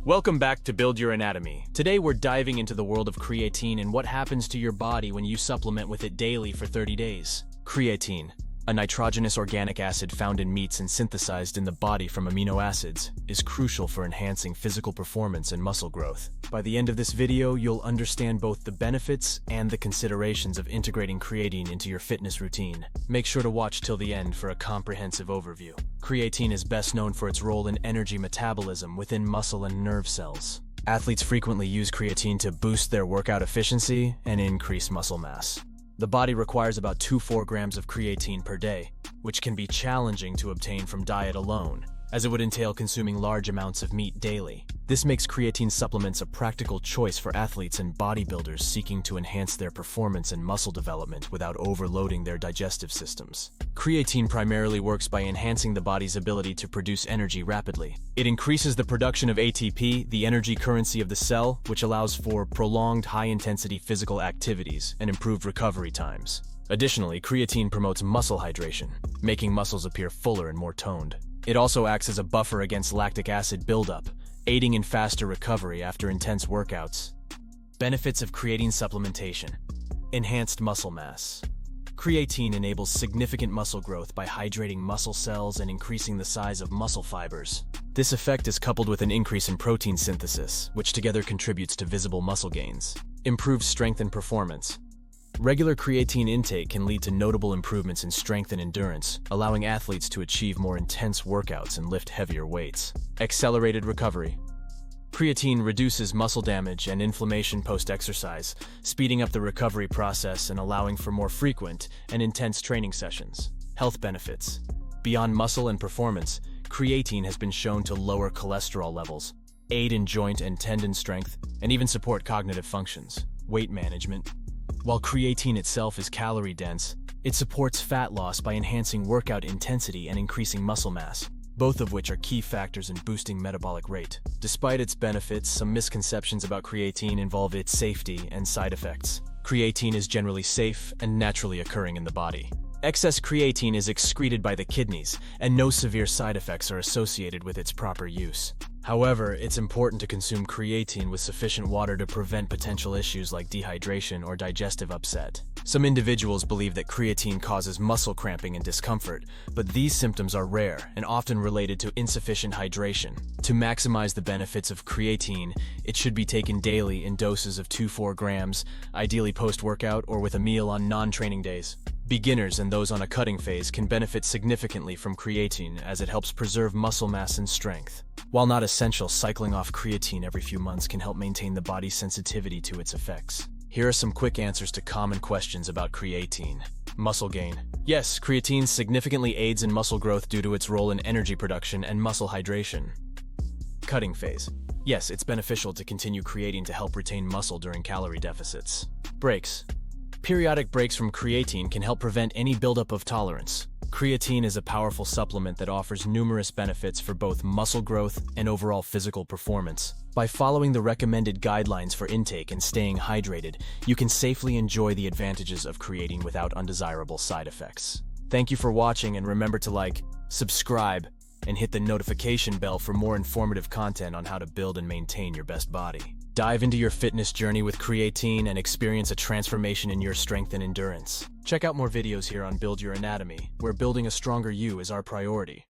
Welcome back to Build Your Anatomy. Today we're diving into the world of creatine and what happens to your body when you supplement with it daily for 30 days. Creatine, a nitrogenous organic acid found in meats and synthesized in the body from amino acids, is crucial for enhancing physical performance and muscle growth. By the end of this video, you'll understand both the benefits and the considerations of integrating creatine into your fitness routine. Make sure to watch till the end for a comprehensive overview. Creatine is best known for its role in energy metabolism within muscle and nerve cells. Athletes frequently use creatine to boost their workout efficiency and increase muscle mass. The body requires about 2-4 grams of creatine per day, which can be challenging to obtain from diet alone, as it would entail consuming large amounts of meat daily. This makes creatine supplements a practical choice for athletes and bodybuilders seeking to enhance their performance and muscle development without overloading their digestive systems. Creatine primarily works by enhancing the body's ability to produce energy rapidly. It increases the production of ATP, the energy currency of the cell, which allows for prolonged high-intensity physical activities and improved recovery times. Additionally, creatine promotes muscle hydration, making muscles appear fuller and more toned. It also acts as a buffer against lactic acid buildup, aiding in faster recovery after intense workouts. Benefits of creatine supplementation. Enhanced muscle mass. Creatine enables significant muscle growth by hydrating muscle cells and increasing the size of muscle fibers. This effect is coupled with an increase in protein synthesis, which together contributes to visible muscle gains. Improves strength and performance. Regular creatine intake can lead to notable improvements in strength and endurance, allowing athletes to achieve more intense workouts and lift heavier weights. Accelerated recovery. Creatine reduces muscle damage and inflammation post-exercise, speeding up the recovery process and allowing for more frequent and intense training sessions. Health benefits. Beyond muscle and performance, creatine has been shown to lower cholesterol levels, aid in joint and tendon strength, and even support cognitive functions. Weight management. While creatine itself is calorie-dense, it supports fat loss by enhancing workout intensity and increasing muscle mass, both of which are key factors in boosting metabolic rate. Despite its benefits, some misconceptions about creatine involve its safety and side effects. Creatine is generally safe and naturally occurring in the body. Excess creatine is excreted by the kidneys, and no severe side effects are associated with its proper use. However, it's important to consume creatine with sufficient water to prevent potential issues like dehydration or digestive upset. Some individuals believe that creatine causes muscle cramping and discomfort, but these symptoms are rare and often related to insufficient hydration. To maximize the benefits of creatine, it should be taken daily in doses of 2-4 grams, ideally post-workout or with a meal on non-training days. Beginners and those on a cutting phase can benefit significantly from creatine as it helps preserve muscle mass and strength. While not essential, cycling off creatine every few months can help maintain the body's sensitivity to its effects. Here are some quick answers to common questions about creatine. Muscle gain. Yes, creatine significantly aids in muscle growth due to its role in energy production and muscle hydration. Cutting phase. Yes, it's beneficial to continue creatine to help retain muscle during calorie deficits. Breaks. Periodic breaks from creatine can help prevent any buildup of tolerance. Creatine is a powerful supplement that offers numerous benefits for both muscle growth and overall physical performance. By following the recommended guidelines for intake and staying hydrated, you can safely enjoy the advantages of creatine without undesirable side effects. Thank you for watching, and remember to like, subscribe, and hit the notification bell for more informative content on how to build and maintain your best body. Dive into your fitness journey with creatine and experience a transformation in your strength and endurance. Check out more videos here on Build Your Anatomy, where building a stronger you is our priority.